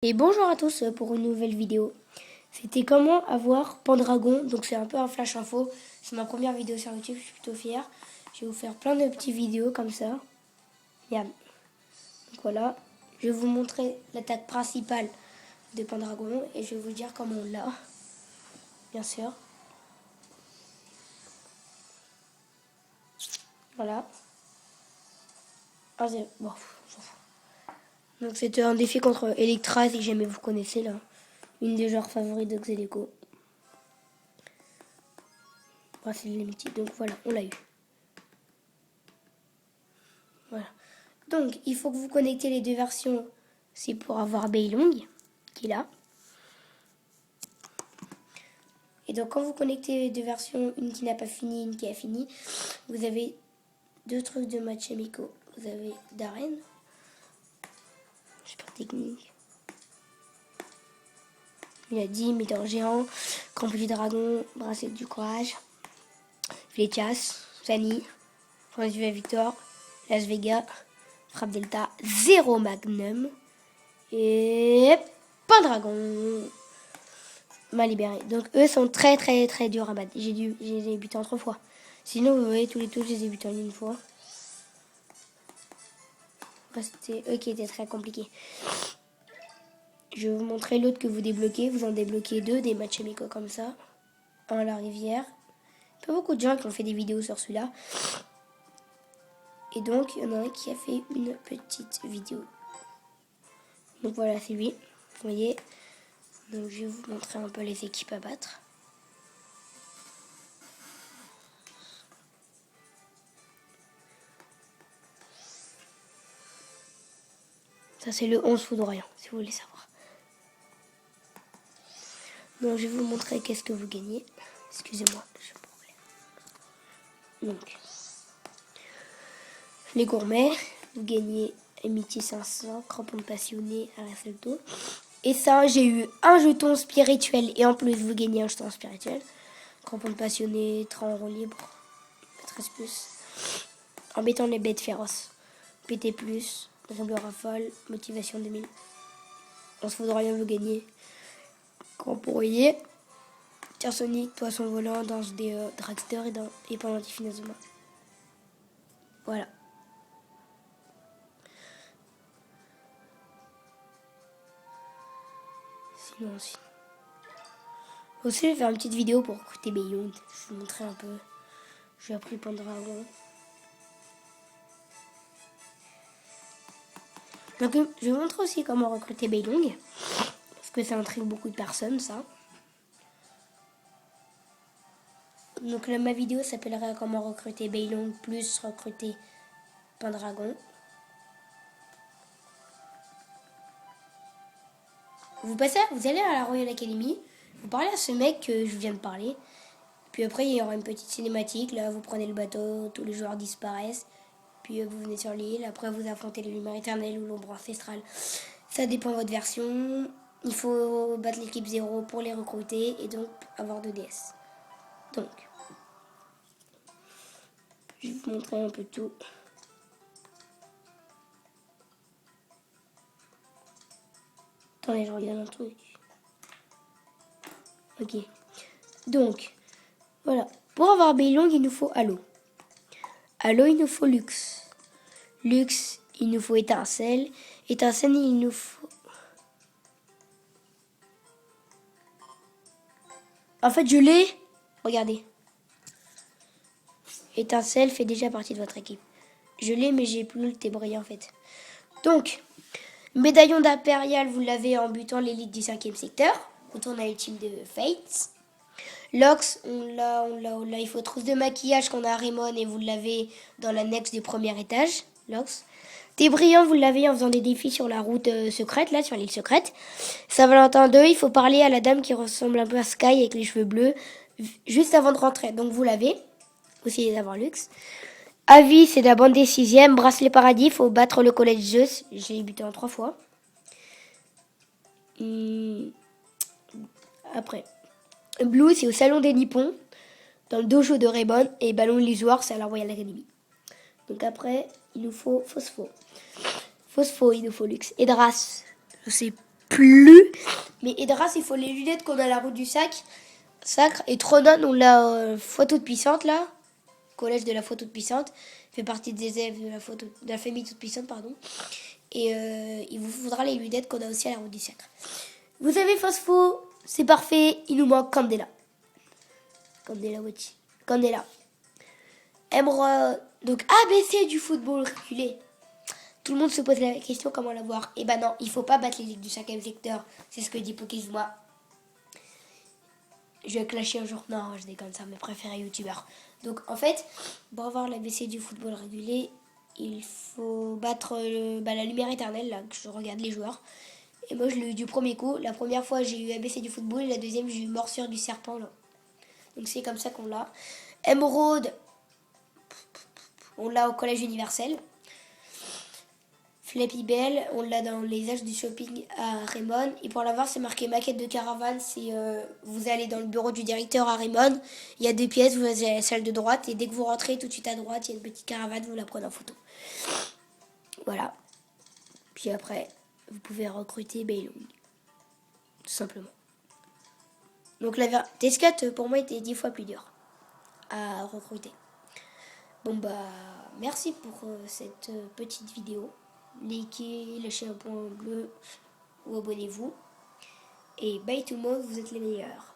Et bonjour à tous pour une nouvelle vidéo. C'était comment avoir Pendragon. Donc c'est un peu un flash info. C'est ma première vidéo sur YouTube, je suis plutôt fière. Je vais vous faire plein de petites vidéos comme ça. Donc voilà. Je vais vous montrer l'attaque principale de Pendragon et je vais vous dire comment on l'a. Bien sûr. Voilà. Ah, bon, donc c'était un défi contre Electra, si jamais vous connaissez là. Une des genres favoris de Xeleco. C'est limité. Donc voilà, on l'a eu. Voilà. Donc, il faut que vous connectez les deux versions. C'est pour avoir Beilong, qui est là. Et donc, quand vous connectez les deux versions, une qui n'a pas fini, une qui a fini, vous avez deux trucs de match amicaux. Vous avez d'arène, super technique. Il a dit Météor géant, Campus du dragon, bracelet du courage, Fléchas, Fanny, France du Victor, Las Vegas, Frappe Delta, 0 Magnum et Pendragon m'a libéré. Donc eux sont très durs à battre. Je les ai butés en 3 fois. Sinon vous voyez tous les tours je les ai butés en une fois. C'était eux qui étaient très compliqués. Je vais vous montrer l'autre que vous débloquez. Vous en débloquez 2 des matchs amicaux comme ça. Un à la rivière. Pas beaucoup de gens qui ont fait des vidéos sur celui-là. Et donc il y en a un qui a fait une petite vidéo. Donc voilà, c'est lui. Vous voyez. Donc je vais vous montrer un peu les équipes à battre. Ça c'est le 11 foudroyant, si vous voulez savoir. Donc je vais vous montrer qu'est-ce que vous gagnez. Excusez-moi, donc les gourmets, vous gagnez amitié 500, crampon passionné, Ariasalto. Et ça, j'ai eu un jeton spirituel et en plus vous gagnez un jeton spirituel. Crampon passionné, 30 € libre, 13 plus. Embêtant les bêtes féroces. PT plus, dribble rafale, motivation 2000. On se faudra rien vous gagner. Campourier, tir sonique, poisson volant, danse des dragsters et penalty finalement. Voilà. Sinon aussi. Aussi, je vais faire une petite vidéo pour recruter Beilong. Je vais vous montrer un peu. J'ai appris Pendragon. Donc, je vais vous montrer aussi comment recruter Beilong. Parce que ça intrigue beaucoup de personnes, ça. Donc là, ma vidéo s'appellera comment recruter Beilong plus recruter Pendragon. Vous allez à la Royal Academy, vous parlez à ce mec que je viens de parler. Puis après, il y aura une petite cinématique. Là, vous prenez le bateau, tous les joueurs disparaissent. Puis vous venez sur l'île. Après, vous affrontez les lumières éternelles ou l'ombre ancestrale. Ça dépend de votre version. Il faut battre l'équipe 0 pour les recruter et donc avoir 2 DS. Donc, je vais vous montrer un peu tout. Attendez, je regarde un truc. Ok. Donc, voilà. Pour avoir Beilong, il nous faut Halo. Halo, il nous faut Lux. Lux, il nous faut Étincelle. Étincelle, il nous faut... En fait, je l'ai. Regardez. Étincelle fait déjà partie de votre équipe. Je l'ai, mais j'ai plus le thé brillant en fait. Donc, médaillon d'impérial, vous l'avez en butant l'élite du 5e secteur. Retourne à l'ultime de Fates. Lox, on l'a. Il faut trousse de maquillage qu'on a à Raymond et vous l'avez dans l'annexe du premier étage. Lox. Thé brillant, vous l'avez en faisant des défis sur la route secrète, là, sur l'île secrète. Saint-Valentin 2, il faut parler à la dame qui ressemble un peu à Sky avec les cheveux bleus, juste avant de rentrer. Donc vous l'avez. Aussi d'avoir Lux. Avis, c'est la bande des 6e. Bracelet paradis, il faut battre le collège Zeus. J'ai buté en 3 fois. Après. Blue, c'est au salon des Nippons, dans le dojo de Raybon. Et ballon illusoire, c'est à la Royal Academy. Donc après, il nous faut Phospho. Phospho, il nous faut Lux. Et Dras, je sais plus. Mais Edras, il faut les lunettes qu'on a à la route du sacre. Et Tronon, on l'a photo de puissante là. Collège de la photo de puissante. Fait partie des élèves de la famille toute puissante, pardon. Et il vous faudra les lunettes qu'on a aussi à la route du sacre. Vous avez Phospho, c'est parfait. Il nous manque Candela. Candela Wati. Candela. Emerald. Donc ABC du football reculé. Tout le monde se pose la question comment l'avoir. Et ben non, il faut pas battre les ligues du 5e secteur. C'est ce que dit Pokizma. Je vais clasher un jour. Non, je déconne, ça mes préférés youtubeurs. Donc en fait, pour avoir l'ABC du football régulé, il faut battre la lumière éternelle, là, que je regarde les joueurs. Et moi, je l'ai eu du premier coup. La première fois, j'ai eu ABC du football. Et la deuxième, j'ai eu morsure du serpent, là. Donc c'est comme ça qu'on l'a. Emerald, on l'a au collège universel. Flappy Bell, on l'a dans les âges du shopping à Raymond. Et pour l'avoir, c'est marqué maquette de caravane. C'est vous allez dans le bureau du directeur à Raymond. Il y a 2 pièces, vous allez à la salle de droite. Et dès que vous rentrez tout de suite à droite, il y a une petite caravane, vous la prenez en photo. Voilà. Puis après, vous pouvez recruter Bailong. Tout simplement. Donc la T4 pour moi était 10 fois plus dur à recruter. Bon bah merci pour cette petite vidéo. Likez, lâchez un pouce bleu ou abonnez-vous. Et bye tout le monde, vous êtes les meilleurs.